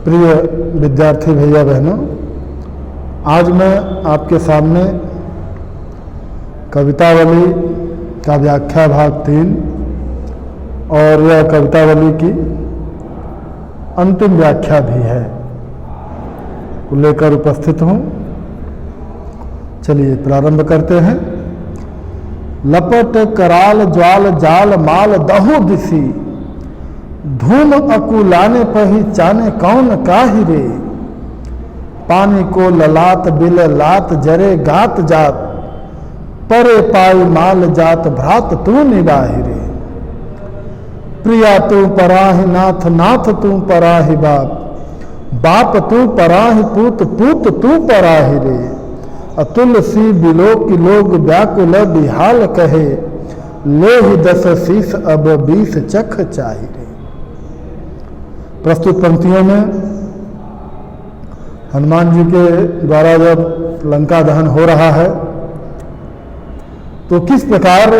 प्रिय विद्यार्थी भैया बहनों, आज मैं आपके सामने कवितावली का व्याख्या भाग 3 और यह कवितावली की अंतिम व्याख्या भी है को लेकर उपस्थित हूँ। चलिए प्रारंभ करते हैं। लपट कराल ज्वाल जाल माल दहु दिसी, धूम अकुलाने पहचाने कौन काहि रे। पानी को ललात बिल लात जरे गात जात, परे पाई माल जात भ्रात तू निबाहि रे। प्रिया तू पराहि नाथ नाथ तू पराहि बाप, बाप तू पराहि पूत पूत तू पराहि रे। अतुल सी बिलो की लोग व्याकुल बिहाल कहे, ले ही 10 शीस अब 20 चख चाहि रे। प्रस्तुत पंक्तियों में हनुमान जी के द्वारा जब लंका दहन हो रहा है तो किस प्रकार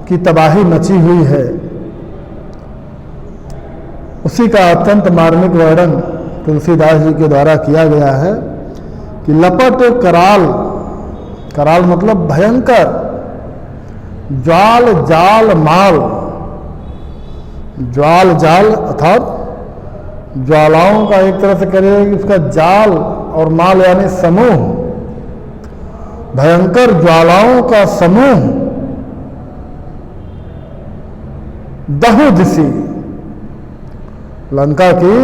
की तबाही मची हुई है, उसी का अत्यंत मार्मिक वर्णन तुलसीदास जी के द्वारा किया गया है कि लपट कराल, कराल मतलब भयंकर, ज्वाल जाल माल, ज्वाल जाल अर्थात ज्वालाओं का एक तरह से करें कि उसका जाल और माल यानी समूह, भयंकर ज्वालाओं का समूह, दहु दिशी, लंका की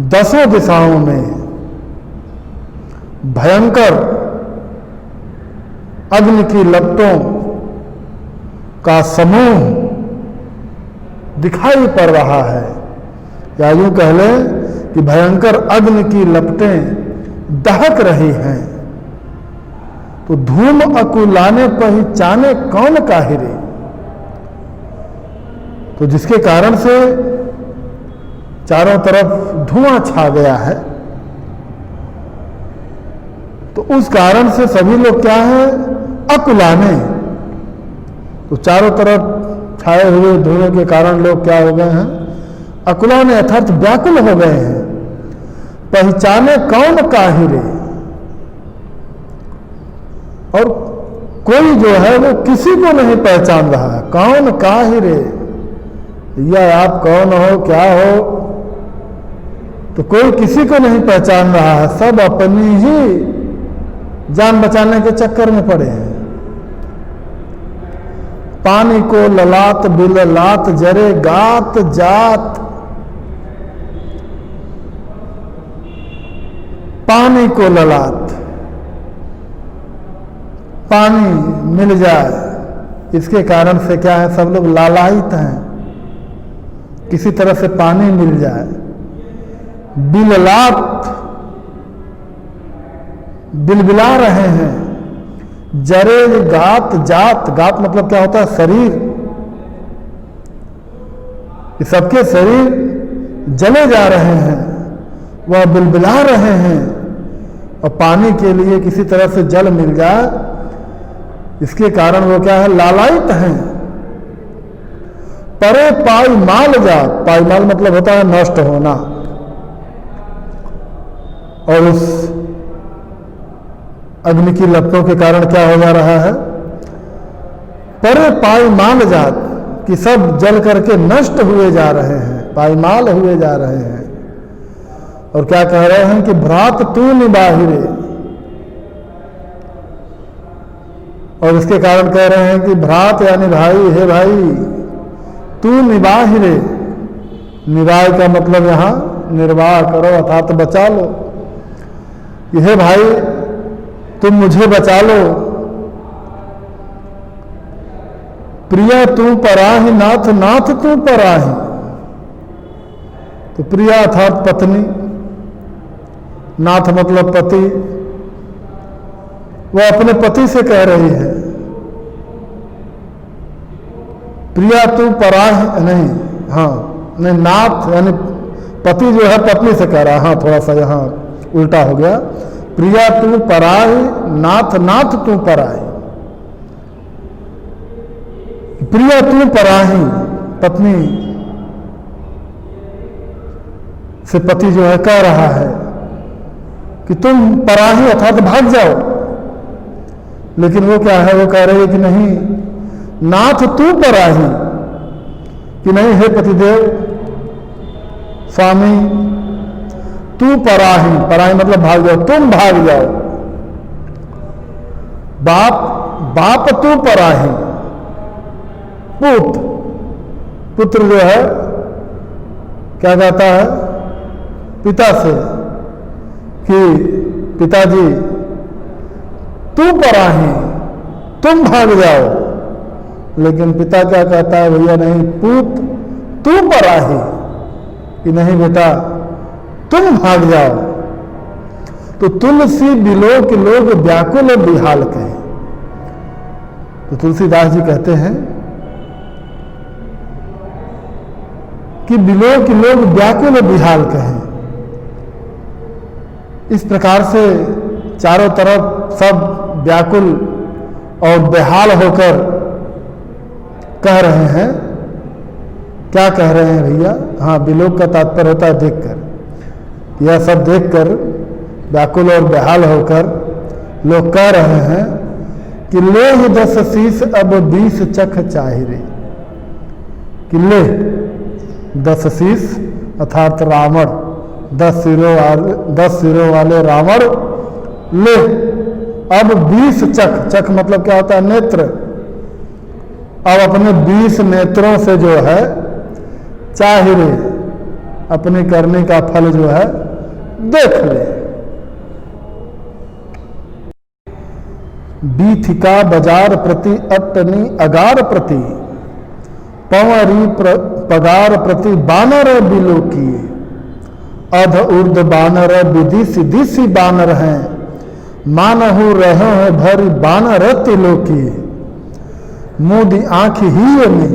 10 दिशाओं में भयंकर अग्नि की लपटों का समूह दिखाई पड़ रहा है, या यूं कह लें कि भयंकर अग्नि की लपटें दहक रही हैं। तो धूम अकुलाने पहचाने कौन काहि रे। तो जिसके कारण से चारों तरफ धुआं छा गया है, तो उस कारण से सभी लोग क्या है, अकुलाने। तो चारों तरफ छाए हुए धुएं के कारण लोग क्या हो गए हैं, अकुलाने अर्थात व्याकुल हो गए हैं। पहचाने कौन काहि रे, और कोई जो है वो किसी को नहीं पहचान रहा है। कौन काहि रे, या आप कौन हो क्या हो, तो कोई किसी को नहीं पहचान रहा है। सब अपनी ही जान बचाने के चक्कर में पड़े हैं। पानी को ललात बिल लात जरे गात जात, पानी को ललात, पानी मिल जाए इसके कारण से क्या है, सब लोग लालायित हैं, किसी तरह से पानी मिल जाए। बिललात, बिलबिला रहे हैं। जरे गात जात, गात मतलब क्या होता है, शरीर। सबके शरीर जले जा रहे हैं, वह बिलबिला रहे हैं, और पानी के लिए किसी तरह से जल मिल जाए इसके कारण वो क्या है, लालायित हैं। परे पाई माल जात, पाई माल मतलब होता है नष्ट होना, और उस अग्नि की लपटों के कारण क्या हो जा रहा है, परे पाई माल जात, कि सब जल करके नष्ट हुए जा रहे हैं, पाईमाल हुए जा रहे हैं। और क्या कह रहे हैं कि भ्रात तू निबाहि रे, और इसके कारण कह रहे हैं कि भ्रात यानी भाई, हे भाई तू निबाहि रे। निबाह का मतलब यहां निर्वाह करो अर्थात बचा लो, हे भाई तुम मुझे बचा लो। प्रिया तू पराहि नाथ नाथ तू पराहि, तो प्रिया अर्थात पत्नी, नाथ मतलब पति, वह अपने पति से कह रही है प्रिया तू पराहि, नहीं हाँ नहीं, नाथ यानी पति जो है पत्नी से कह रहा है, हाँ थोड़ा सा यहाँ उल्टा हो गया। प्रिया तू पराहि नाथ नाथ तू पराहि, प्रिया तू पराहि पत्नी, से पति जो है कह रहा है कि तुम पराही अर्थात भाग जाओ, लेकिन वो क्या है, वो कह रही है कि नहीं नाथ तू पराही, कि नहीं हे पतिदेव स्वामी तू पराही, पराही मतलब भाग जाओ, तुम भाग जाओ। बाप तू पराही, पुत्र जो है क्या कहता है पिता से कि पिताजी तू पराही, तुम भाग जाओ, लेकिन पिता क्या कहता है, भैया नहीं पुत्र तू पराही, कि नहीं बेटा तुम भाग जाओ। तो तुलसी बिलो के लोग व्याकुल बिहाल कहे। तो तुलसीदास जी कहते हैं कि बिलो के लोग व्याकुल बिहाल कहें। इस प्रकार से चारों तरफ सब व्याकुल और बेहाल होकर कह रहे हैं। क्या कह रहे हैं भैया? हाँ, बिलोक का तात्पर्य होता है देखकर। यह सब देखकर व्याकुल और बेहाल होकर लोग कह रहे हैं कि ले ही 10 शीश अब 20 चख चाहिए, कि ले 10 शीश अर्थात रावण, 10 सिरों वाले रावण ले अब 20 चख, चख मतलब क्या होता है नेत्र, अब अपने 20 नेत्रों से जो है चाहिए अपने करने का फल जो है देख ले। बीथिका बाजार प्रति अट्टनी अगार प्रति पंवरी पगार प्रति बानर बिलो किए, अध उर्द बानर विदिश दिशि बानर हैं, मानहु रहे हैं भरी बानर तिलो किए, मुदी आंख ही में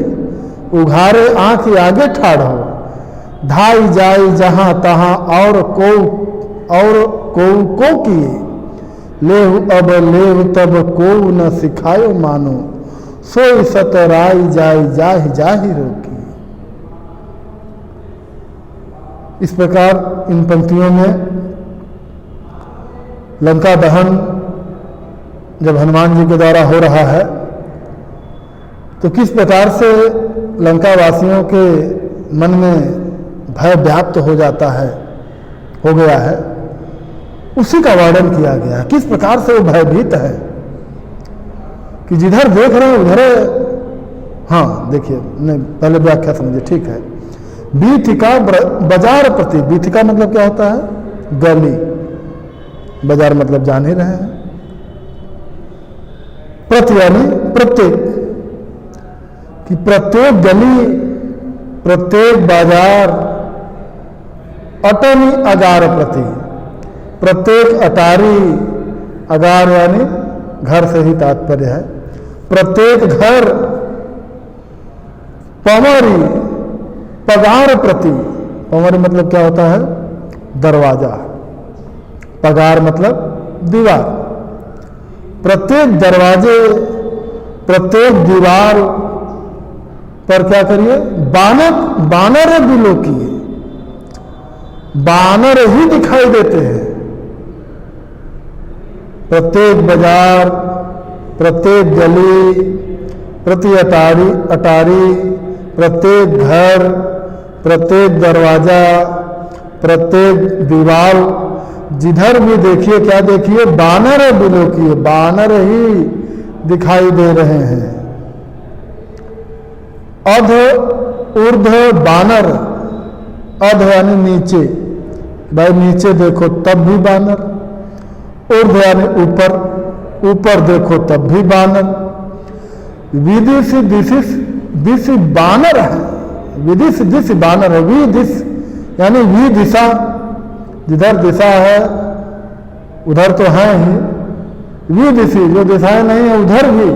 उघारे आंख आगे ठाढ़ो, धाई जाई जहां तहां और को किए, लेहु अब लेहु तब को न सिखायो मानो, सोई सतराई जाई जाहि जाहि रोकी। इस प्रकार इन पंक्तियों में लंका दहन जब हनुमान जी के द्वारा हो रहा है तो किस प्रकार से लंका वासियों के मन में भय व्याप्त हो जाता है, हो गया है, उसी का वर्णन किया गया है। किस प्रकार से वो भयभीत है कि जिधर देख रहे हैं उधर, हाँ देखिए, नहीं पहले व्याख्या समझिए, ठीक है। बीथिका बाजार प्रति, बीथिका मतलब क्या होता है? गली, बाजार मतलब जान ही रहे हैं। प्रति यानी प्रत्येक, कि प्रत्येक गली प्रत्येक बाजार, अटनी अगार प्रति, प्रत्येक अटारी, अगार यानी घर से ही तात्पर्य है, प्रत्येक घर, पंवरी पगार प्रति, पंवरी मतलब क्या होता है? दरवाजा, पगार मतलब दीवार, प्रत्येक दरवाजे प्रत्येक दीवार पर क्या करिए? बानर बिलो किए, बानर ही दिखाई देते हैं। प्रत्येक बाजार प्रत्येक गली प्रति अटारी प्रत्येक घर प्रत्येक दरवाजा प्रत्येक दीवार, जिधर भी देखिए क्या देखिए? बानर बिलो किए, बानर ही दिखाई दे रहे हैं। अध ऊर्ध बानर, अध यानी नीचे, भाई नीचे देखो तब भी बानर, ऊर्ध यानी ऊपर, ऊपर देखो तब भी बानर, विदिश दिशि बानर है, विदिश दिशि बानर है, विदिश यानी वि दिशा, जिधर दिशा है उधर तो है ही, विदिशि जो दिशाएं नहीं है उधर भी,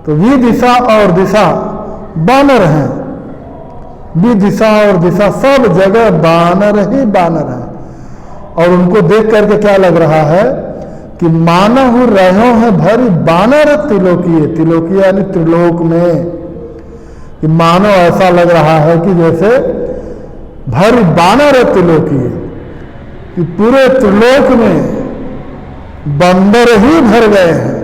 तो वि दिशा और दिशा बानर हैं, वि दिशा और दिशा सब जगह बानर ही बानर है। और उनको देख करके क्या लग रहा है कि मानहु रहो है भरी बानर त्रिलोकीय, त्रिलोकीय यानी त्रिलोक में, कि मानो ऐसा लग रहा है कि जैसे भर बानर त्रिलोकी, कि पूरे त्रिलोक में बंदर ही भर गए हैं,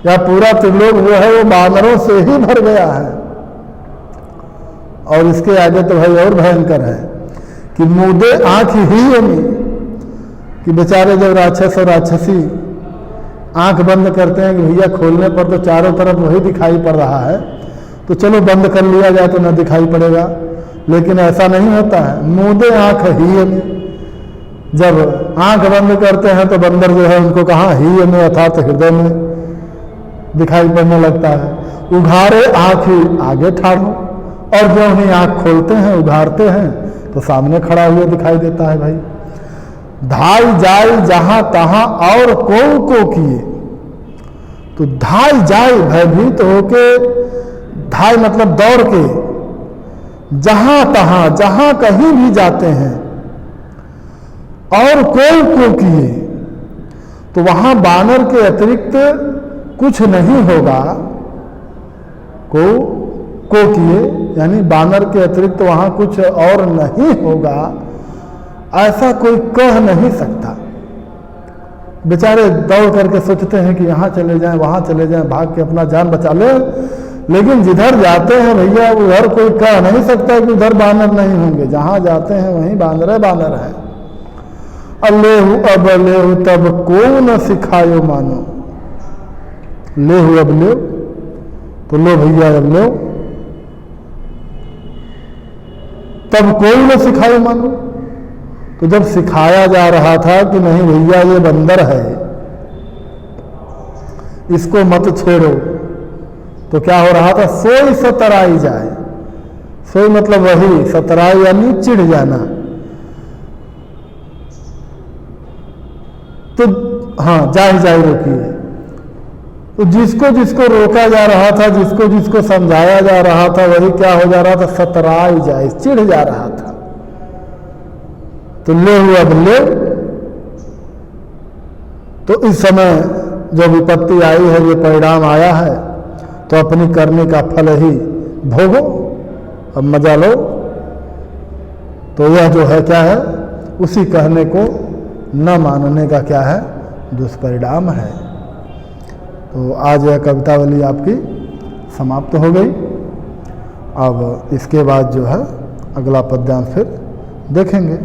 या पूरा त्रिलोक जो है वो बानरों से ही भर गया है। और इसके आगे तो भाई और भयंकर है कि मुदे आंख ही नहीं, कि बेचारे जब राक्षस और राक्षसी आंख बंद करते हैं कि भैया खोलने पर तो चारों तरफ वही दिखाई पड़ रहा है, तो चलो बंद कर लिया जाए तो न दिखाई पड़ेगा, लेकिन ऐसा नहीं होता है। मुदे आंख ही में, जब आंख बंद करते हैं तो बंदर जो है उनको कहाँ ही में अर्थात हृदय में दिखाई पड़ने लगता है। उघारे आंख ही आगे ठाड़ो, और जो उन्हें आंख खोलते हैं उघारते हैं तो सामने खड़ा हुआ दिखाई देता है। भाई धाई जाए जहां तहां और को किए, तो धाई जाए भयभीत तो होके, धाई मतलब दौड़ के, जहां तहां जहां कहीं भी जाते हैं, और को किए, तो वहां बानर के अतिरिक्त कुछ नहीं होगा। को किए यानी बानर के अतिरिक्त वहां कुछ और नहीं होगा, ऐसा कोई कह नहीं सकता। बेचारे दौड़ करके सोचते हैं कि यहाँ चले जाएं, वहाँ चले जाएं, भाग के अपना जान बचा ले, लेकिन जिधर जाते हैं भैया उधर कोई कह नहीं सकता कि उधर बानर नहीं होंगे। जहाँ जाते हैं वहीं बानर है। अल्लेहु अब लेहु तब को न सिखायो मानो, लेहु अब ले, तो लो भैया अब लो, तब कोई न सिखायो मानो। तो जब सिखाया जा रहा था कि नहीं भैया ये बंदर है, इसको मत छेड़ो, तो क्या हो रहा था, सोई सतराई जाए। सोई मतलब वही, सतराई यानी चिढ़ जाना। तो हाँ, जाए रोकिए। तो जिसको जिसको रोका जा रहा था, जिसको जिसको समझाया जा रहा था, वही क्या हो जा रहा था, सतराई जाए, चिढ़ जा रहा था। तो ले हुआ अब ले, तो इस समय जो विपत्ति आई है, ये परिणाम आया है, तो अपनी करने का फल ही भोगो, अब मजा लो। तो यह जो है क्या है, उसी कहने को न मानने का क्या है, दुष्परिणाम है। तो आज यह कवितावली आपकी समाप्त हो गई। अब इसके बाद जो है अगला पद्यांश फिर देखेंगे।